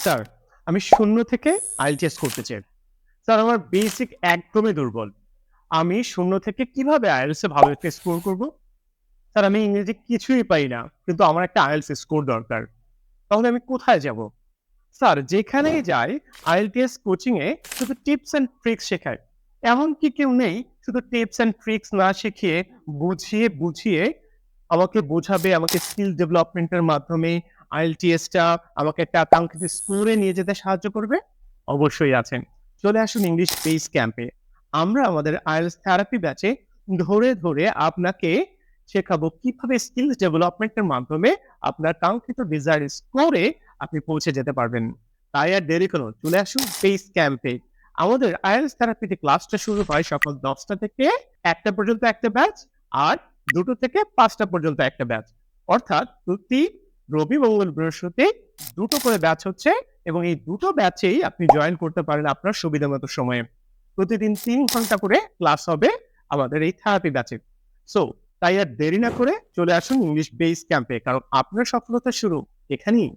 Sir, আমি ০ থেকে IELTS করতে চাই। স্যার, আমার বেসিক একদমই দুর্বল। আমি ০ থেকে কিভাবে IELTS এ ভালো একটা স্কোর করব? স্যার, আমি ইংরেজি কিছুই পারি না। কিন্তু আমার একটা IELTS স্কোর দরকার। তাহলে আমি কোথায় যাব? স্যার, যেখানেই যাই IELTS কোচিং এ শুধু টিপস অ্যান্ড ট্রিকস শেখায়। এমন কি কেউ নেই শুধু টিপস অ্যান্ড ট্রিকস না শিখিয়ে বুঝিয়ে আমাকে বোঝাবে, আমাকে স্কিল ডেভেলপমেন্ট এর মাধ্যমে IELTS টা আমাকে একটা আকাঙ্ক্ষিত স্কোরে নিয়ে যেতে সাহায্য করবে? অবশ্যই আছেন। চলে আসুন ইংলিশ বেস ক্যাম্পে। আমরা আমাদের IELTS থেরাপি ব্যাচে ধরে আপনাকে শেখাবো কিভাবে স্কিলস ডেভেলপমেন্ট এর মাধ্যমে আপনার কাঙ্ক্ষিত ডিজায়ার্ড স্কোরে আপনি পৌঁছে যেতে পারবেন। তাই আর দেরি কেন? চলে আসুন বেস ক্যাম্পে। আমাদের IELTS থেরাপিতে ক্লাসটা শুরু হয় সকাল ১০টা থেকে ১টা পর্যন্ত একটা ব্যাচ, আর ২টো থেকে ৫টা পর্যন্ত একটা ব্যাচ। অর্থাৎ প্রতি রবি, মঙ্গল, বৃহস্পতি ২টো করে ব্যাচ হচ্ছে এবং এই ২টো ব্যাচেই আপনি জয়েন করতে পারেন আপনার সুবিধামতো সময়ে। প্রতিদিন ৩ ঘন্টা করে ক্লাস হবে আমাদের এই থেরাপি ব্যাচে। সো তাই আর দেরি না করে চলে আসুন ইংলিশ বেস ক্যাম্পে। কারণ আপনার সফলতার শুরু এখানেই।